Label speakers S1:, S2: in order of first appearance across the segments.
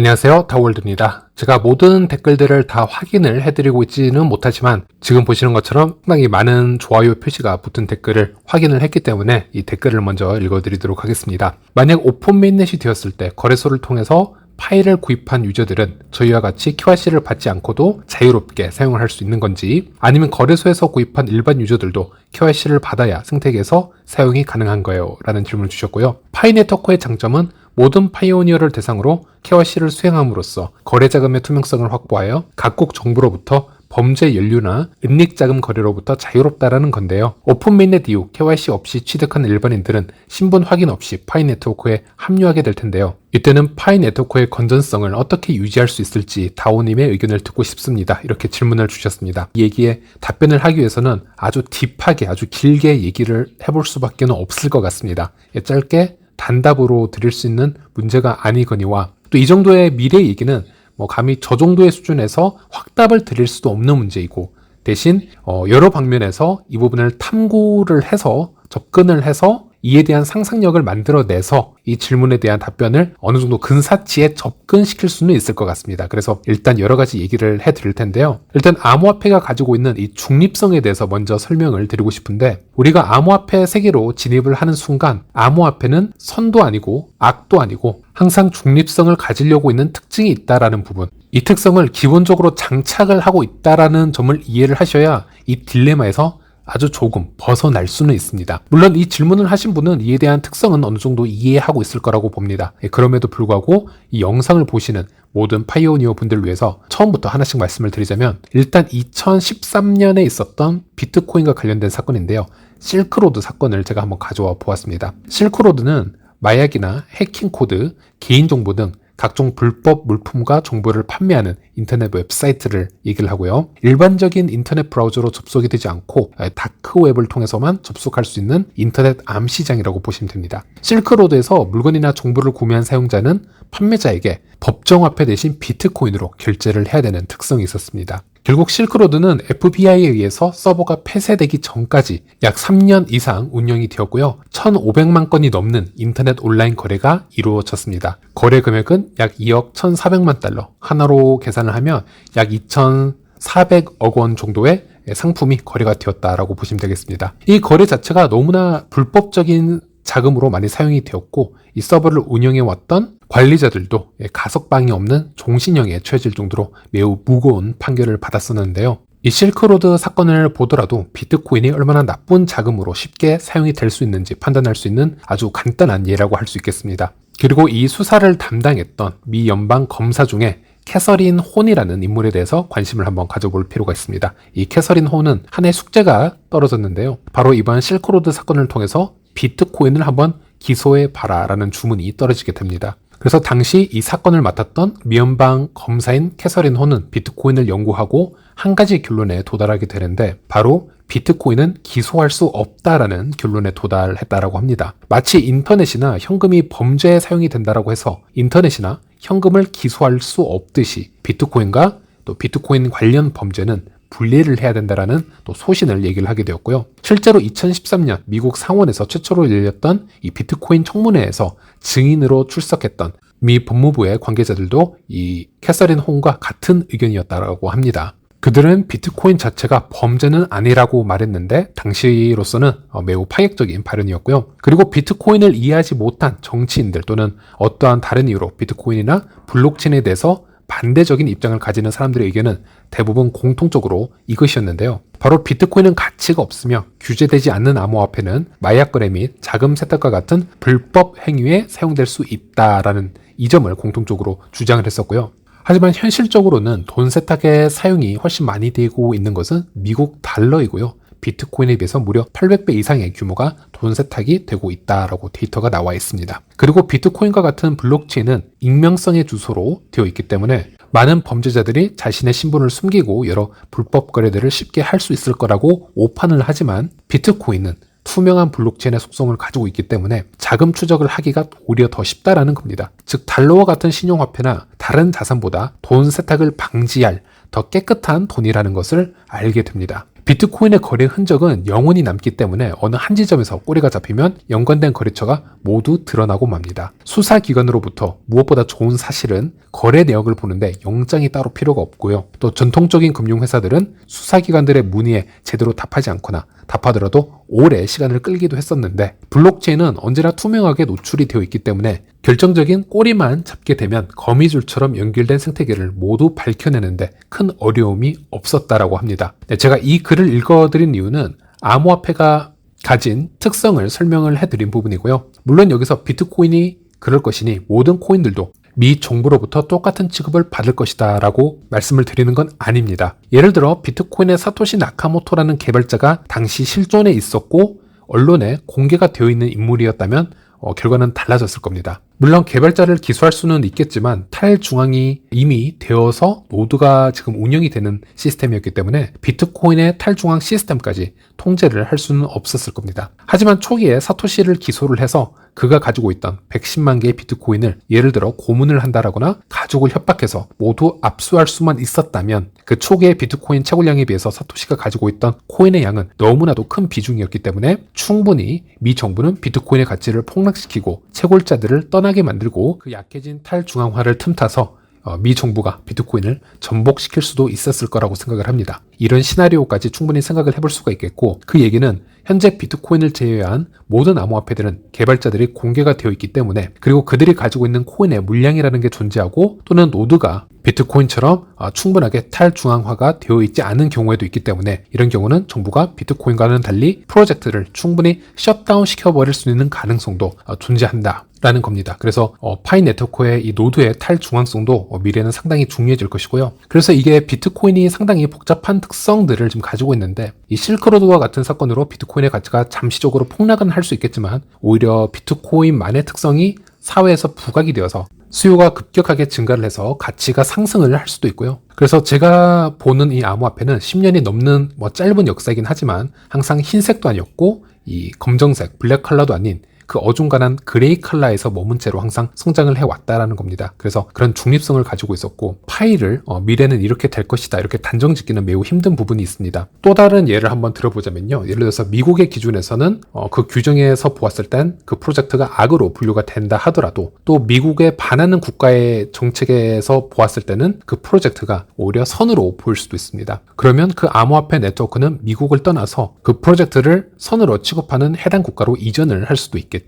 S1: 안녕하세요, 다월드입니다. 제가 모든 댓글들을 다 확인을 해드리고 있지는 못하지만 지금 보시는 것처럼 상당히 많은 좋아요 표시가 붙은 댓글을 확인을 했기 때문에 이 댓글을 먼저 읽어드리도록 하겠습니다. 만약 오픈 메인넷이 되었을 때 거래소를 통해서 파일을 구입한 유저들은 저희와 같이 KYC를 받지 않고도 자유롭게 사용을 할 수 있는 건지, 아니면 거래소에서 구입한 일반 유저들도 KYC를 받아야 생태계에서 사용이 가능한 거예요? 라는 질문을 주셨고요. 파이네트워크의 장점은 모든 파이오니어를 대상으로 KYC를 수행함으로써 거래자금의 투명성을 확보하여 각국 정부로부터 범죄 연루나 은닉자금 거래로부터 자유롭다라는 건데요. 오픈 메인넷 이후 KYC 없이 취득한 일반인들은 신분 확인 없이 파이네트워크에 합류하게 될 텐데요. 이때는 파이네트워크의 건전성을 어떻게 유지할 수 있을지 다오님의 의견을 듣고 싶습니다. 이렇게 질문을 주셨습니다. 이 얘기에 답변을 하기 위해서는 아주 딥하게, 아주 길게 얘기를 해볼 수밖에 없을 것 같습니다. 짧게 단답으로 드릴 수 있는 문제가 아니거니와, 또 이 정도의 미래 얘기는 감히 저 정도의 수준에서 확답을 드릴 수도 없는 문제이고, 대신 여러 방면에서 이 부분을 탐구를 해서 접근을 해서 이에 대한 상상력을 만들어내서 이 질문에 대한 답변을 어느 정도 근사치에 접근시킬 수는 있을 것 같습니다. 그래서 일단 여러 가지 얘기를 해드릴 텐데요. 일단 암호화폐가 가지고 있는 이 중립성에 대해서 먼저 설명을 드리고 싶은데, 우리가 암호화폐 세계로 진입을 하는 순간 암호화폐는 선도 아니고 악도 아니고 항상 중립성을 가지려고 있는 특징이 있다라는 부분, 이 특성을 기본적으로 장착을 하고 있다라는 점을 이해를 하셔야 이 딜레마에서 아주 조금 벗어날 수는 있습니다. 물론 이 질문을 하신 분은 이에 대한 특성은 어느 정도 이해하고 있을 거라고 봅니다. 그럼에도 불구하고 이 영상을 보시는 모든 파이오니어 분들을 위해서 처음부터 하나씩 말씀을 드리자면, 일단 2013년에 있었던 비트코인과 관련된 사건인데요. 실크로드 사건을 제가 한번 가져와 보았습니다. 실크로드는 마약이나 해킹 코드, 개인정보 등 각종 불법 물품과 정보를 판매하는 인터넷 웹사이트를 얘기를 하고요. 일반적인 인터넷 브라우저로 접속이 되지 않고 다크웹을 통해서만 접속할 수 있는 인터넷 암시장이라고 보시면 됩니다. 실크로드에서 물건이나 정보를 구매한 사용자는 판매자에게 법정화폐 대신 비트코인으로 결제를 해야 되는 특성이 있었습니다. 결국 실크로드는 FBI에 의해서 서버가 폐쇄되기 전까지 약 3년 이상 운영이 되었고요. 1,500만 건이 넘는 인터넷 온라인 거래가 이루어졌습니다. 거래 금액은 약 2억 1,400만 달러, 하나로 계산을 하면 약 2,400억 원 정도의 상품이 거래가 되었다라고 보시면 되겠습니다. 이 거래 자체가 너무나 불법적인 자금으로 많이 사용이 되었고, 이 서버를 운영해왔던 관리자들도 가석방이 없는 종신형에 처해질 정도로 매우 무거운 판결을 받았었는데요. 이 실크로드 사건을 보더라도 비트코인이 얼마나 나쁜 자금으로 쉽게 사용이 될 수 있는지 판단할 수 있는 아주 간단한 예라고 할 수 있겠습니다. 그리고 이 수사를 담당했던 미 연방 검사 중에 캐서린 혼이라는 인물에 대해서 관심을 한번 가져볼 필요가 있습니다. 이 캐서린 혼은 한 해 숙제가 떨어졌는데요. 바로 이번 실크로드 사건을 통해서 비트코인을 한번 기소해봐라 라는 주문이 떨어지게 됩니다. 그래서 당시 이 사건을 맡았던 미연방 검사인 캐서린 혼은 비트코인을 연구하고 한 가지 결론에 도달하게 되는데, 바로 비트코인은 기소할 수 없다라는 결론에 도달했다라고 합니다. 마치 인터넷이나 현금이 범죄에 사용이 된다라고 해서 인터넷이나 현금을 기소할 수 없듯이 비트코인과 또 비트코인 관련 범죄는 분리를 해야 된다라는 또 소신을 얘기를 하게 되었고요. 실제로 2013년 미국 상원에서 최초로 열렸던 이 비트코인 청문회에서 증인으로 출석했던 미 법무부의 관계자들도 이 캐서린 홍과 같은 의견이었다고 합니다. 그들은 비트코인 자체가 범죄는 아니라고 말했는데 당시로서는 매우 파격적인 발언이었고요. 그리고 비트코인을 이해하지 못한 정치인들 또는 어떠한 다른 이유로 비트코인이나 블록체인에 대해서 반대적인 입장을 가지는 사람들의 의견은 대부분 공통적으로 이것이었는데요. 바로 비트코인은 가치가 없으며 규제되지 않는 암호화폐는 마약 거래 및 자금 세탁과 같은 불법 행위에 사용될 수 있다라는 이 점을 공통적으로 주장을 했었고요. 하지만 현실적으로는 돈 세탁의 사용이 훨씬 많이 되고 있는 것은 미국 달러이고요. 비트코인에 비해서 무려 800배 이상의 규모가 돈 세탁이 되고 있다라고 데이터가 나와 있습니다. 그리고 비트코인과 같은 블록체인은 익명성의 주소로 되어 있기 때문에 많은 범죄자들이 자신의 신분을 숨기고 여러 불법 거래들을 쉽게 할 수 있을 거라고 오판을 하지만, 비트코인은 투명한 블록체인의 속성을 가지고 있기 때문에 자금 추적을 하기가 오히려 더 쉽다라는 겁니다. 즉 달러와 같은 신용화폐나 다른 자산보다 돈 세탁을 방지할 더 깨끗한 돈이라는 것을 알게 됩니다. 비트코인의 거래 흔적은 영원히 남기 때문에 어느 한 지점에서 꼬리가 잡히면 연관된 거래처가 모두 드러나고 맙니다. 수사기관으로부터 무엇보다 좋은 사실은 거래 내역을 보는데 영장이 따로 필요가 없고요. 또 전통적인 금융회사들은 수사기관들의 문의에 제대로 답하지 않거나 답하더라도 오래 시간을 끌기도 했었는데 블록체인은 언제나 투명하게 노출이 되어 있기 때문에 결정적인 꼬리만 잡게 되면 거미줄처럼 연결된 생태계를 모두 밝혀내는데 큰 어려움이 없었다라고 합니다. 제가 이 글을 읽어드린 이유는 암호화폐가 가진 특성을 설명을 해드린 부분이고요. 물론 여기서 비트코인이 그럴 것이니 모든 코인들도 미 정부로부터 똑같은 취급을 받을 것이다 라고 말씀을 드리는 건 아닙니다. 예를 들어 비트코인의 사토시 나카모토라는 개발자가 당시 실존에 있었고 언론에 공개가 되어 있는 인물이었다면 결과는 달라졌을 겁니다. 물론 개발자를 기소할 수는 있겠지만 탈중앙이 이미 되어서 노드가 지금 운영이 되는 시스템이었기 때문에 비트코인의 탈중앙 시스템까지 통제를 할 수는 없었을 겁니다. 하지만 초기에 사토시를 기소를 해서 그가 가지고 있던 110만 개의 비트코인을 예를 들어 고문을 한다라거나 가족을 협박해서 모두 압수할 수만 있었다면 그 초기의 비트코인 채굴량에 비해서 사토시가 가지고 있던 코인의 양은 너무나도 큰 비중이었기 때문에 충분히 미 정부는 비트코인의 가치를 폭락시키고 채굴자들을 떠나게 만들고 그 약해진 탈중앙화를 틈타서 미 정부가 비트코인을 전복시킬 수도 있었을 거라고 생각을 합니다. 이런 시나리오까지 충분히 생각을 해볼 수가 있겠고 그 얘기는 현재 비트코인을 제외한 모든 암호화폐들은 개발자들이 공개가 되어 있기 때문에 그리고 그들이 가지고 있는 코인의 물량이라는 게 존재하고 또는 노드가 비트코인처럼 충분하게 탈중앙화가 되어 있지 않은 경우에도 있기 때문에 이런 경우는 정부가 비트코인과는 달리 프로젝트를 충분히 셧다운 시켜버릴 수 있는 가능성도 존재한다 라는 겁니다. 그래서 파이 네트워크의 이 노드의 탈중앙성도 미래는 상당히 중요해질 것이고요. 그래서 이게 비트코인이 상당히 복잡한 특성들을 지금 가지고 있는데 이 실크로드와 같은 사건으로 비트코인의 가치가 잠시적으로 폭락은 할 수 있겠지만 오히려 비트코인만의 특성이 사회에서 부각이 되어서 수요가 급격하게 증가를 해서 가치가 상승을 할 수도 있고요. 그래서 제가 보는 이 암호화폐는 10년이 넘는 짧은 역사이긴 하지만 항상 흰색도 아니었고 이 검정색, 블랙 컬러도 아닌 그 어중간한 그레이 컬러에서 머문 채로 항상 성장을 해왔다라는 겁니다. 그래서 그런 중립성을 가지고 있었고 파이를 미래는 이렇게 될 것이다 이렇게 단정 짓기는 매우 힘든 부분이 있습니다. 또 다른 예를 한번 들어보자면요. 예를 들어서 미국의 기준에서는 그 규정에서 보았을 땐 그 프로젝트가 악으로 분류가 된다 하더라도 또 미국에 반하는 국가의 정책에서 보았을 때는 그 프로젝트가 오히려 선으로 보일 수도 있습니다. 그러면 그 암호화폐 네트워크는 미국을 떠나서 그 프로젝트를 선으로 취급하는 해당 국가로 이전을 할 수도 있겠죠.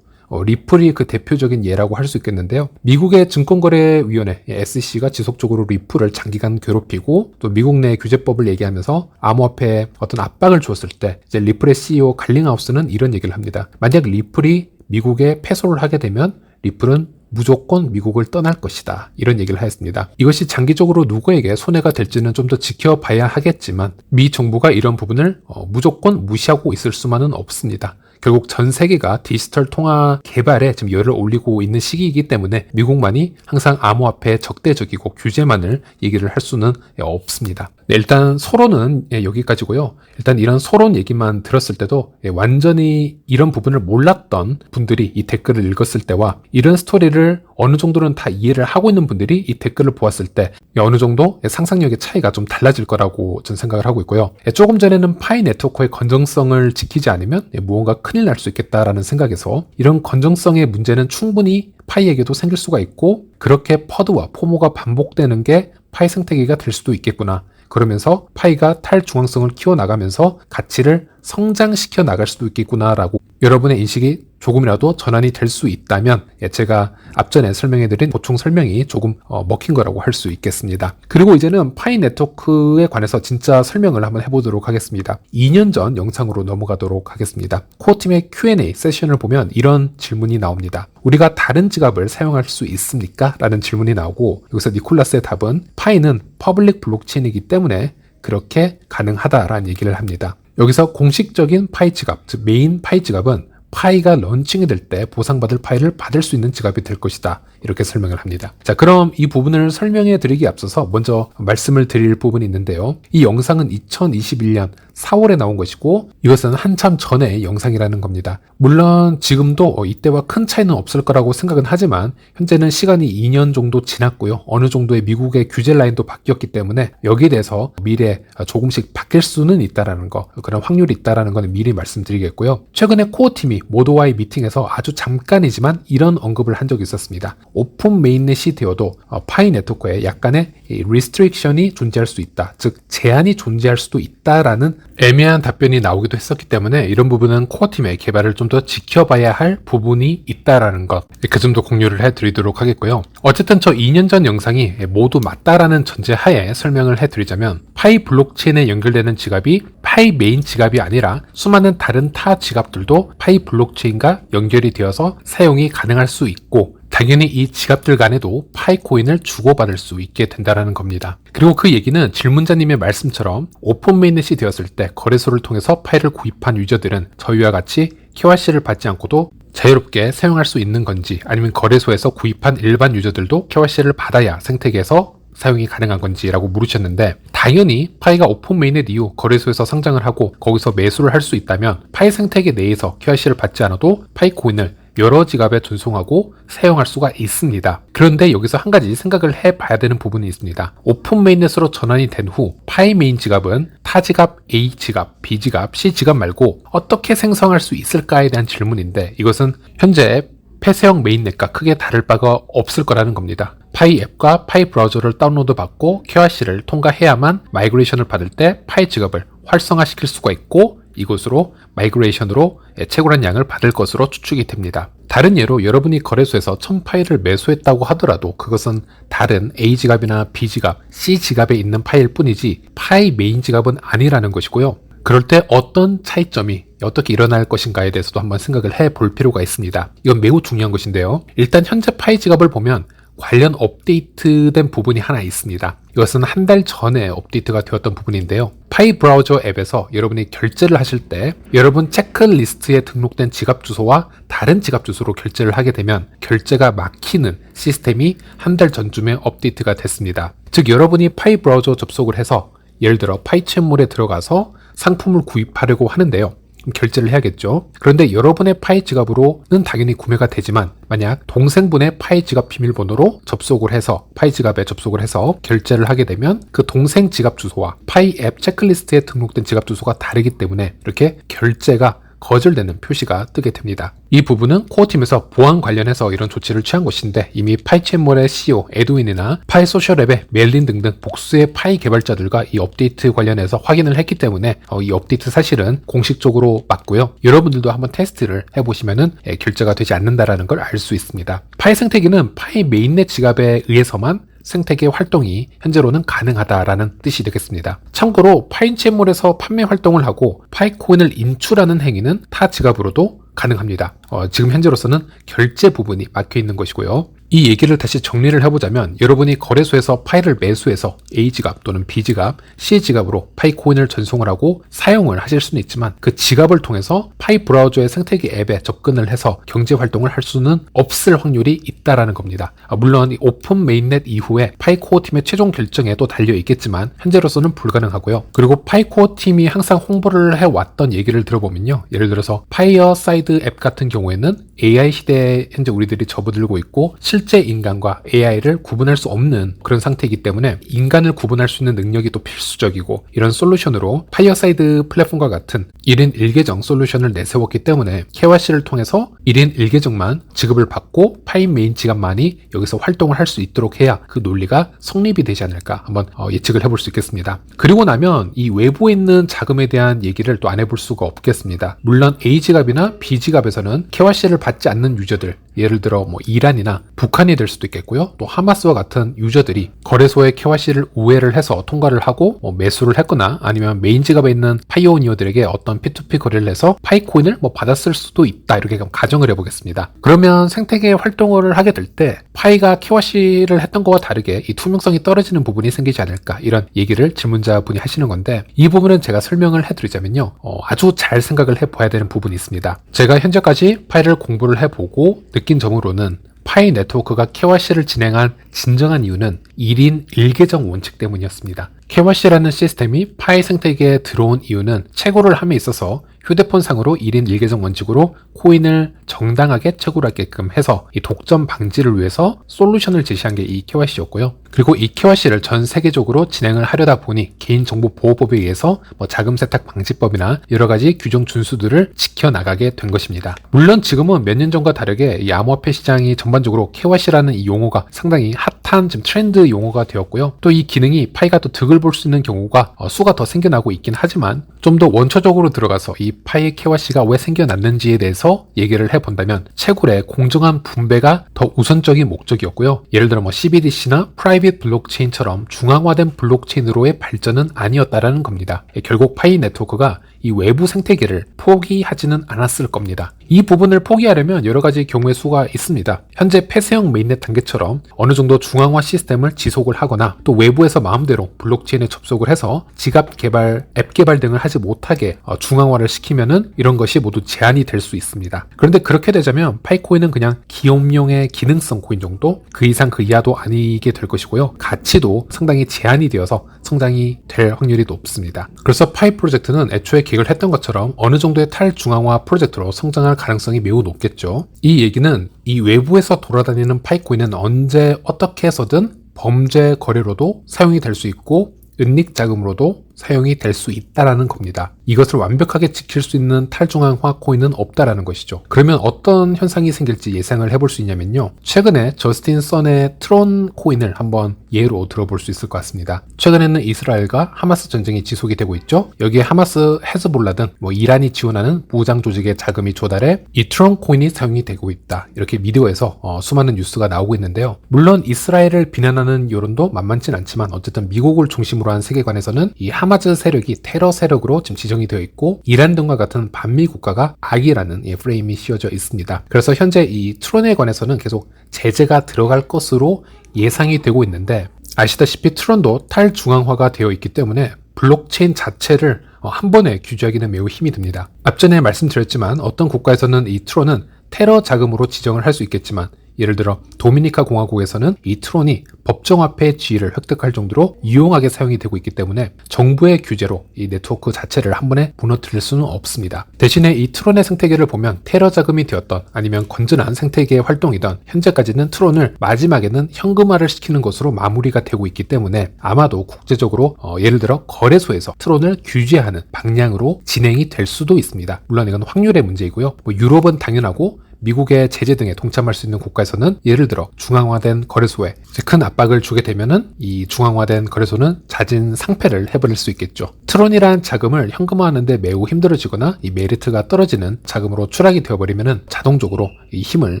S1: 리플이 그 대표적인 예라고 할 수 있겠는데요. 미국의 증권거래위원회 SEC가 지속적으로 리플을 장기간 괴롭히고 또 미국 내 규제법을 얘기하면서 암호화폐에 어떤 압박을 줬을 때 이제 리플의 CEO 갈링하우스는 이런 얘기를 합니다. 만약 리플이 미국에 패소를 하게 되면 리플은 무조건 미국을 떠날 것이다. 이런 얘기를 하였습니다. 이것이 장기적으로 누구에게 손해가 될지는 좀 더 지켜봐야 하겠지만 미 정부가 이런 부분을 무조건 무시하고 있을 수만은 없습니다. 결국 전 세계가 디지털 통화 개발에 지금 열을 올리고 있는 시기이기 때문에 미국만이 항상 암호화폐에 적대적이고 규제만을 얘기를 할 수는 없습니다. 네, 일단 서론은 여기까지고요. 일단 이런 서론 얘기만 들었을 때도 완전히 이런 부분을 몰랐던 분들이 이 댓글을 읽었을 때와 이런 스토리를 어느 정도는 다 이해를 하고 있는 분들이 이 댓글을 보았을 때 어느 정도 상상력의 차이가 좀 달라질 거라고 저는 생각을 하고 있고요. 조금 전에는 파이 네트워크의 건정성을 지키지 않으면 무언가 큰일 날 수 있겠다라는 생각에서 이런 건정성의 문제는 충분히 파이에게도 생길 수가 있고 그렇게 퍼드와 포모가 반복되는 게 파이 생태계가 될 수도 있겠구나. 그러면서 파이가 탈중앙성을 키워나가면서 가치를 성장시켜 나갈 수도 있겠구나라고 여러분의 인식이 조금이라도 전환이 될 수 있다면 제가 앞전에 설명해드린 보충 설명이 조금 먹힌 거라고 할 수 있겠습니다. 그리고 이제는 파이 네트워크에 관해서 진짜 설명을 한번 해보도록 하겠습니다. 2년 전 영상으로 넘어가도록 하겠습니다. 코어팀의 Q&A 세션을 보면 이런 질문이 나옵니다. 우리가 다른 지갑을 사용할 수 있습니까? 라는 질문이 나오고 여기서 니콜라스의 답은 파이는 퍼블릭 블록체인이기 때문에 그렇게 가능하다라는 얘기를 합니다. 여기서 공식적인 파이 지갑, 즉 메인 파이 지갑은 파이가 런칭이 될 때 보상받을 파이를 받을 수 있는 지갑이 될 것이다. 이렇게 설명을 합니다. 자, 그럼 이 부분을 설명해 드리기 앞서서 먼저 말씀을 드릴 부분이 있는데요. 이 영상은 2021년 4월에 나온 것이고 이것은 한참 전의 영상이라는 겁니다. 물론 지금도 이때와 큰 차이는 없을 거라고 생각은 하지만 현재는 시간이 2년 정도 지났고요. 어느 정도의 미국의 규제 라인도 바뀌었기 때문에 여기에 대해서 미래에 조금씩 바뀔 수는 있다라는 거, 그런 확률이 있다라는 거는 미리 말씀드리겠고요. 최근에 코어팀이 모두와의 미팅에서 아주 잠깐이지만 이런 언급을 한 적이 있었습니다. 오픈 메인넷이 되어도 파이 네트워크에 약간의 리스트릭션이 존재할 수 있다. 즉 제한이 존재할 수도 있다라는 애매한 답변이 나오기도 했었기 때문에 이런 부분은 코어팀의 개발을 좀 더 지켜봐야 할 부분이 있다라는 것, 그 점도 공유를 해드리도록 하겠고요. 어쨌든 저 2년 전 영상이 모두 맞다라는 전제하에 설명을 해드리자면 파이 블록체인에 연결되는 지갑이 파이 메인 지갑이 아니라 수많은 다른 타 지갑들도 파이 블록체인과 연결이 되어서 사용이 가능할 수 있고 당연히 이 지갑들 간에도 파이 코인을 주고받을 수 있게 된다는 겁니다. 그리고 그 얘기는 질문자님의 말씀처럼 오픈 메인넷이 되었을 때 거래소를 통해서 파이를 구입한 유저들은 저희와 같이 KYC를 받지 않고도 자유롭게 사용할 수 있는 건지, 아니면 거래소에서 구입한 일반 유저들도 KYC를 받아야 생태계에서 사용이 가능한 건지라고 물으셨는데, 당연히 파이가 오픈 메인넷 이후 거래소에서 상장을 하고 거기서 매수를 할 수 있다면 파이 생태계 내에서 KYC를 받지 않아도 파이 코인을 여러 지갑에 전송하고 사용할 수가 있습니다. 그런데 여기서 한 가지 생각을 해봐야 되는 부분이 있습니다. 오픈 메인넷으로 전환이 된 후 파이 메인 지갑은 타 지갑, A 지갑, B 지갑, C 지갑 말고 어떻게 생성할 수 있을까에 대한 질문인데, 이것은 현재 폐쇄형 메인넷과 크게 다를 바가 없을 거라는 겁니다. 파이 앱과 파이 브라우저를 다운로드 받고 KYC를 통과해야만 마이그레이션을 받을 때 파이 지갑을 활성화시킬 수가 있고 이곳으로 마이그레이션으로 채굴한 양을 받을 것으로 추측이 됩니다. 다른 예로 여러분이 거래소에서 1000파일을 매수했다고 하더라도 그것은 다른 A 지갑이나 B 지갑, C 지갑에 있는 파일 뿐이지 파이 메인 지갑은 아니라는 것이고요. 그럴 때 어떤 차이점이 어떻게 일어날 것인가에 대해서도 한번 생각을 해볼 필요가 있습니다. 이건 매우 중요한 것인데요. 일단 현재 파이 지갑을 보면 관련 업데이트된 부분이 하나 있습니다. 이것은 한 달 전에 업데이트가 되었던 부분인데요. 파이 브라우저 앱에서 여러분이 결제를 하실 때 여러분 체크리스트에 등록된 지갑 주소와 다른 지갑 주소로 결제를 하게 되면 결제가 막히는 시스템이 한 달 전쯤에 업데이트가 됐습니다. 즉 여러분이 파이 브라우저 접속을 해서 예를 들어 파이챗몰에 들어가서 상품을 구입하려고 하는데요. 결제를 해야겠죠. 그런데 여러분의 파이 지갑으로는 당연히 구매가 되지만 만약 동생분의 파이 지갑 비밀번호로 접속을 해서 파이 지갑에 접속을 해서 결제를 하게 되면 그 동생 지갑 주소와 파이 앱 체크리스트에 등록된 지갑 주소가 다르기 때문에 이렇게 결제가 거절되는 표시가 뜨게 됩니다. 이 부분은 코어팀에서 보안 관련해서 이런 조치를 취한 것인데 이미 파이챗몰의 CEO 에드윈이나 파이 소셜앱의 멜린 등등 복수의 파이 개발자들과 이 업데이트 관련해서 확인을 했기 때문에 이 업데이트 사실은 공식적으로 맞고요. 여러분들도 한번 테스트를 해보시면은 결제가 되지 않는다라는 걸 알 수 있습니다. 파이 생태계는 파이 메인넷 지갑에 의해서만 생태계 활동이 현재로는 가능하다라는 뜻이 되겠습니다. 참고로 파이챗몰에서 판매 활동을 하고 파이코인을 인출하는 행위는 타 지갑으로도 가능합니다. 지금 현재로서는 결제 부분이 막혀 있는 것이고요. 이 얘기를 다시 정리를 해보자면 여러분이 거래소에서 파이를 매수해서 A 지갑 또는 B 지갑, C 지갑으로 파이 코인을 전송을 하고 사용을 하실 수는 있지만 그 지갑을 통해서 파이 브라우저의 생태계 앱에 접근을 해서 경제 활동을 할 수는 없을 확률이 있다라는 겁니다. 물론 이 오픈 메인넷 이후에 파이 코어 팀의 최종 결정에도 달려 있겠지만 현재로서는 불가능하고요. 그리고 파이 코어 팀이 항상 홍보를 해왔던 얘기를 들어보면요. 예를 들어서 파이어 사이드 앱 같은 경우에는 AI 시대에 현재 우리들이 접어들고 있고 실제 인간과 AI를 구분할 수 없는 그런 상태이기 때문에 인간을 구분할 수 있는 능력이 또 필수적이고 이런 솔루션으로 파이어사이드 플랫폼과 같은 1인 1계정 솔루션을 내세웠기 때문에 KYC를 통해서 1인 1계정만 지급을 받고 파이 메인 지갑만이 여기서 활동을 할 수 있도록 해야 그 논리가 성립이 되지 않을까 한번 예측을 해볼 수 있겠습니다. 그리고 나면 이 외부에 있는 자금에 대한 얘기를 또 안 해볼 수가 없겠습니다. 물론 A 지갑이나 B 지갑에서는 KYC를 받지 않는 유저들, 예를 들어 이란이나 북한이 될 수도 있겠고요. 또 하마스와 같은 유저들이 거래소에 KYC를 우회를 해서 통과를 하고 매수를 했거나 아니면 메인 지갑에 있는 파이오니어들에게 어떤 P2P 거래를 해서 파이코인을 받았을 수도 있다. 이렇게 가정을 해보겠습니다. 그러면 생태계 활동을 하게 될 때 파이가 KYC를 했던 것과 다르게 이 투명성이 떨어지는 부분이 생기지 않을까, 이런 얘기를 질문자분이 하시는 건데 이 부분은 제가 설명을 해드리자면요. 아주 잘 생각을 해봐야 되는 부분이 있습니다. 제가 현재까지 파이를 공부를 해보고 느낀 점으로는 파이 네트워크가 KYC를 진행한 진정한 이유는 1인 1계정 원칙 때문이었습니다. KYC라는 시스템이 파이 생태계에 들어온 이유는 채굴을 함에 있어서 휴대폰상으로 1인 1계정 원칙으로 코인을 정당하게 채굴하게끔 해서 이 독점 방지를 위해서 솔루션을 제시한 게 이 KYC였고요. 그리고 이 KYC를 전 세계적으로 진행을 하려다 보니 개인정보보호법에 의해서 자금 세탁 방지법이나 여러 가지 규정 준수들을 지켜나가게 된 것입니다. 물론 지금은 몇 년 전과 다르게 이 암호화폐 시장이 전반적으로 KYC라는 이 용어가 상당히 핫한 지금 트렌드 용어가 되었고요. 또 이 기능이 파이가 또 득을 볼 수 있는 경우가 수가 더 생겨나고 있긴 하지만 좀 더 원초적으로 들어가서 이 파이의 KYC가 왜 생겨났는지에 대해서 얘기를 해본다면 채굴의 공정한 분배가 더 우선적인 목적이었고요. 예를 들어 CBDC나 프라이빗 블록체인처럼 중앙화된 블록체인으로의 발전은 아니었다라는 겁니다. 결국 파이 네트워크가 이 외부 생태계를 포기하지는 않았을 겁니다. 이 부분을 포기하려면 여러 가지 경우의 수가 있습니다. 현재 폐쇄형 메인넷 단계처럼 어느 정도 중앙화 시스템을 지속을 하거나 또 외부에서 마음대로 블록체인에 접속을 해서 지갑 개발, 앱 개발 등을 하지 못하게 중앙화를 시키면은 이런 것이 모두 제한이 될 수 있습니다. 그런데 그렇게 되자면 파이코인은 그냥 기업용의 기능성 코인 정도, 그 이상 그 이하도 아니게 될 것이고요. 가치도 상당히 제한이 되어서 성장이 될 확률이 높습니다. 그래서 파이 프로젝트는 애초에 계획을 했던 것처럼 어느 정도의 탈중앙화 프로젝트로 성장할 가능성이 매우 높겠죠. 이 얘기는 이 외부에서 돌아다니는 파이코인은 언제 어떻게 해서든 범죄 거래로도 사용이 될 수 있고 은닉 자금으로도 사용이 될 수 있다라는 겁니다. 이것을 완벽하게 지킬 수 있는 탈중앙화 코인은 없다라는 것이죠. 그러면 어떤 현상이 생길지 예상을 해볼 수 있냐면요. 최근에 저스틴 선의 트론 코인을 한번 예로 들어볼 수 있을 것 같습니다. 최근에는 이스라엘과 하마스 전쟁이 지속이 되고 있죠. 여기에 하마스, 헤즈볼라 등 이란이 지원하는 무장 조직의 자금이 조달해 이 트론 코인이 사용이 되고 있다. 이렇게 미디어에서 수많은 뉴스가 나오고 있는데요. 물론 이스라엘을 비난하는 여론도 만만치 않지만 어쨌든 미국을 중심으로 한 세계관에서는 이 하마스 세력이 테러 세력으로 지금 지정이 되어 있고 이란 등과 같은 반미 국가가 악이라는 프레임이 씌워져 있습니다. 그래서 현재 이 트론에 관해서는 계속 제재가 들어갈 것으로 예상이 되고 있는데 아시다시피 트론도 탈중앙화가 되어 있기 때문에 블록체인 자체를 한 번에 규제하기는 매우 힘이 듭니다. 앞전에 말씀드렸지만 어떤 국가에서는 이 트론은 테러 자금으로 지정을 할 수 있겠지만 예를 들어 도미니카 공화국에서는 이 트론이 법정화폐의 지위를 획득할 정도로 유용하게 사용이 되고 있기 때문에 정부의 규제로 이 네트워크 자체를 한 번에 무너뜨릴 수는 없습니다. 대신에 이 트론의 생태계를 보면 테러 자금이 되었던 아니면 건전한 생태계의 활동이던 현재까지는 트론을 마지막에는 현금화를 시키는 것으로 마무리가 되고 있기 때문에 아마도 국제적으로 예를 들어 거래소에서 트론을 규제하는 방향으로 진행이 될 수도 있습니다. 물론 이건 확률의 문제이고요. 유럽은 당연하고 미국의 제재 등에 동참할 수 있는 국가에서는 예를 들어 중앙화된 거래소에 큰 압박을 주게 되면은 이 중앙화된 거래소는 잦은 상폐를 해버릴 수 있겠죠. 트론이란 자금을 현금화하는데 매우 힘들어지거나 이 메리트가 떨어지는 자금으로 추락이 되어버리면은 자동적으로 이 힘을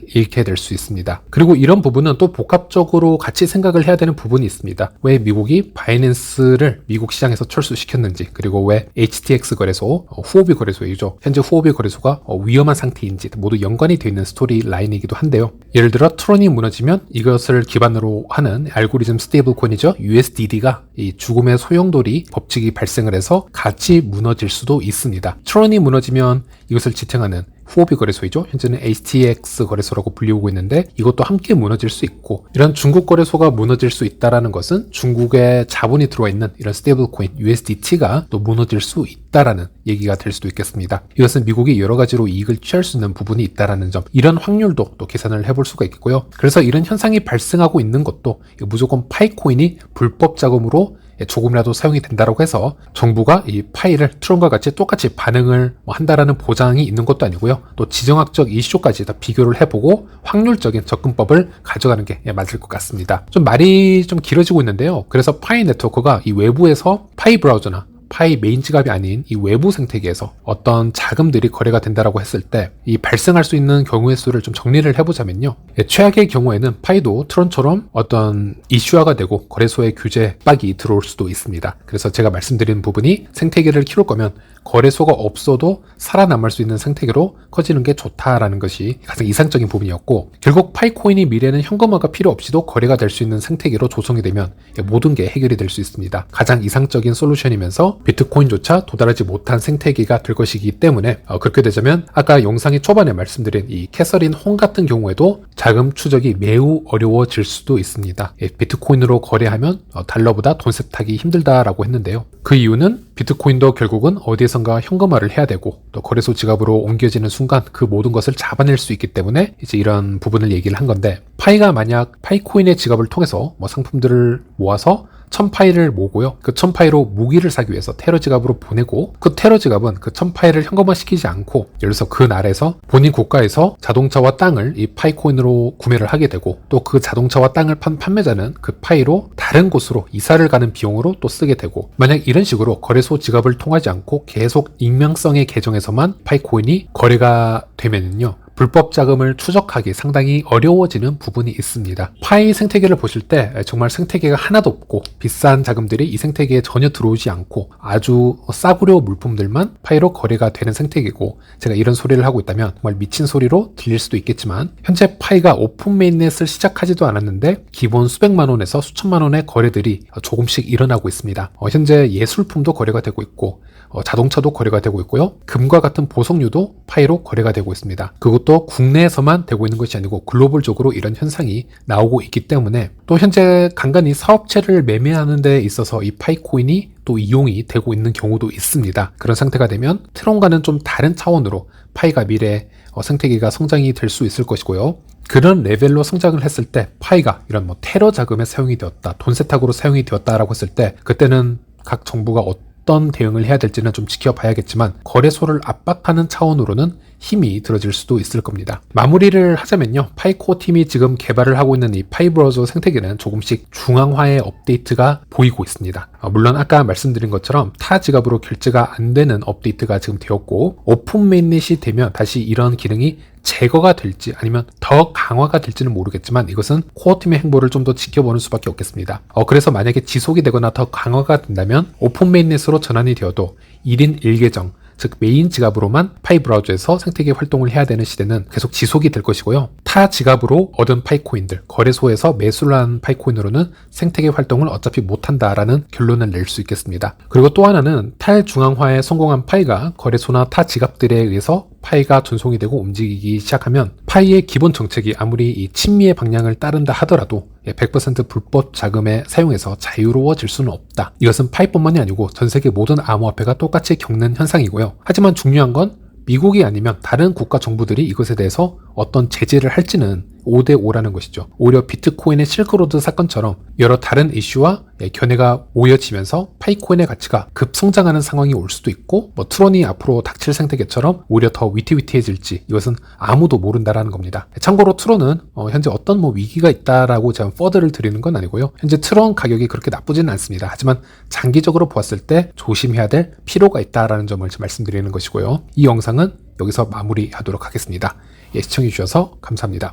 S1: 잃게 될 수 있습니다. 그리고 이런 부분은 또 복합적으로 같이 생각을 해야 되는 부분이 있습니다. 왜 미국이 바이낸스를 미국 시장에서 철수시켰는지, 그리고 왜 HTX 거래소, 후오비 거래소이죠. 현재 후오비 거래소가 위험한 상태인지 모두 연관이 되어 있는 스토리 라인이기도 한데요. 예를 들어 트론이 무너지면 이것을 기반으로 하는 알고리즘 스테이블 코인이죠. USDD가 이 죽음의 소용돌이 법칙이 발생을 해서 같이 무너질 수도 있습니다. 트론이 무너지면 이것을 지탱하는 후오비 거래소이죠. 현재는 HTX 거래소라고 불리우고 있는데 이것도 함께 무너질 수 있고, 이런 중국 거래소가 무너질 수 있다는 것은 중국에 자본이 들어와 있는 이런 스테이블 코인 USDT가 또 무너질 수 있다라는 얘기가 될 수도 있겠습니다. 이것은 미국이 여러 가지로 이익을 취할 수 있는 부분이 있다라는 점, 이런 확률도 또 계산을 해볼 수가 있겠고요. 그래서 이런 현상이 발생하고 있는 것도 무조건 파이코인이 불법 자금으로 조금이라도 사용이 된다고 해서 정부가 이 파이를 트론과 같이 똑같이 반응을 한다라는 보장이 있는 것도 아니고요. 또 지정학적 이슈까지 다 비교를 해보고 확률적인 접근법을 가져가는 게 맞을 것 같습니다. 좀 말이 좀 길어지고 있는데요. 그래서 파이 네트워크가 이 외부에서 파이 브라우저나 파이 메인 지갑이 아닌 이 외부 생태계에서 어떤 자금들이 거래가 된다라고 했을 때 이 발생할 수 있는 경우의 수를 좀 정리를 해보자면요. 최악의 경우에는 파이도 트론처럼 어떤 이슈화가 되고 거래소의 규제 빡이 들어올 수도 있습니다. 그래서 제가 말씀드린 부분이 생태계를 키울 거면 거래소가 없어도 살아남을 수 있는 생태계로 커지는 게 좋다라는 것이 가장 이상적인 부분이었고, 결국 파이코인이 미래는 현금화가 필요 없이도 거래가 될 수 있는 생태계로 조성이 되면 모든 게 해결이 될 수 있습니다. 가장 이상적인 솔루션이면서 비트코인조차 도달하지 못한 생태계가 될 것이기 때문에 그렇게 되자면 아까 영상의 초반에 말씀드린 이 캐서린 홍 같은 경우에도 자금 추적이 매우 어려워질 수도 있습니다. 비트코인으로 거래하면 달러보다 돈 세탁이 힘들다라고 했는데요. 그 이유는 비트코인도 결국은 어디에선가 현금화를 해야 되고 또 거래소 지갑으로 옮겨지는 순간 그 모든 것을 잡아낼 수 있기 때문에 이제 이런 부분을 얘기를 한 건데, 파이가 만약 파이코인의 지갑을 통해서 상품들을 모아서 1000파이를 모으고요. 그 1000파이로 무기를 사기 위해서 테러 지갑으로 보내고, 그 테러 지갑은 그 1000파이를 현금화시키지 않고 예를 들어서 그 나라에서 본인 국가에서 자동차와 땅을 이 파이코인으로 구매를 하게 되고, 또 그 자동차와 땅을 판 판매자는 그 파이로 다른 곳으로 이사를 가는 비용으로 또 쓰게 되고, 만약 이런 식으로 거래소 지갑을 통하지 않고 계속 익명성의 계정에서만 파이코인이 거래가 되면요, 불법 자금을 추적하기 상당히 어려워지는 부분이 있습니다. 파이 생태계를 보실 때 정말 생태계가 하나도 없고 비싼 자금들이 이 생태계에 전혀 들어오지 않고 아주 싸구려 물품들만 파이로 거래가 되는 생태계고, 제가 이런 소리를 하고 있다면 정말 미친 소리로 들릴 수도 있겠지만, 현재 파이가 오픈 메인넷을 시작하지도 않았는데 기본 수백만 원에서 수천만 원의 거래들이 조금씩 일어나고 있습니다. 현재 예술품도 거래가 되고 있고 자동차도 거래가 되고 있고요. 금과 같은 보석류도 파이로 거래가 되고 있습니다. 그것도 국내에서만 되고 있는 것이 아니고 글로벌적으로 이런 현상이 나오고 있기 때문에, 또 현재 간간히 사업체를 매매하는 데 있어서 이 파이코인이 또 이용이 되고 있는 경우도 있습니다. 그런 상태가 되면 트론과는 좀 다른 차원으로 파이가 미래 생태계가 성장이 될 수 있을 것이고요. 그런 레벨로 성장을 했을 때 파이가 이런 테러 자금에 사용이 되었다, 돈 세탁으로 사용이 되었다라고 했을 때, 그때는 각 정부가 어떤 대응을 해야 될지는 좀 지켜봐야겠지만 거래소를 압박하는 차원으로는 힘이 들어질 수도 있을 겁니다. 마무리를 하자면요, 파이코어 팀이 지금 개발을 하고 있는 이 파이 브라우저 생태계는 조금씩 중앙화의 업데이트가 보이고 있습니다. 물론 아까 말씀드린 것처럼 타 지갑으로 결제가 안 되는 업데이트가 지금 되었고, 오픈 메인넷이 되면 다시 이런 기능이 제거가 될지 아니면 더 강화가 될지는 모르겠지만 이것은 코어팀의 행보를 좀 더 지켜보는 수밖에 없겠습니다. 그래서 만약에 지속이 되거나 더 강화가 된다면 오픈 메인넷으로 전환이 되어도 1인 1계정, 즉 메인 지갑으로만 파이 브라우저에서 생태계 활동을 해야 되는 시대는 계속 지속이 될 것이고요. 타 지갑으로 얻은 파이코인들, 거래소에서 매수를 한 파이코인으로는 생태계 활동을 어차피 못한다라는 결론을 낼 수 있겠습니다. 그리고 또 하나는 탈중앙화에 성공한 파이가 거래소나 타 지갑들에 의해서 파이가 전송이 되고 움직이기 시작하면 파이의 기본 정책이 아무리 이 친미의 방향을 따른다 하더라도 100% 불법 자금에 사용해서 자유로워질 수는 없다. 이것은 파이뿐만이 아니고 전 세계 모든 암호화폐가 똑같이 겪는 현상이고요. 하지만 중요한 건 미국이 아니면 다른 국가 정부들이 이것에 대해서 어떤 제재를 할지는 5대5라는 것이죠. 오히려 비트코인의 실크로드 사건처럼 여러 다른 이슈와 견해가 모여지면서 파이코인의 가치가 급성장하는 상황이 올 수도 있고, 트론이 앞으로 닥칠 생태계처럼 오히려 더 위태위태해질지 이것은 아무도 모른다라는 겁니다. 참고로 트론은 현재 어떤 위기가 있다라고 제가 퍼드를 드리는 건 아니고요. 현재 트론 가격이 그렇게 나쁘지는 않습니다. 하지만 장기적으로 보았을 때 조심해야 될 필요가 있다라는 점을 말씀드리는 것이고요. 이 영상은 여기서 마무리하도록 하겠습니다. 시청해주셔서 감사합니다.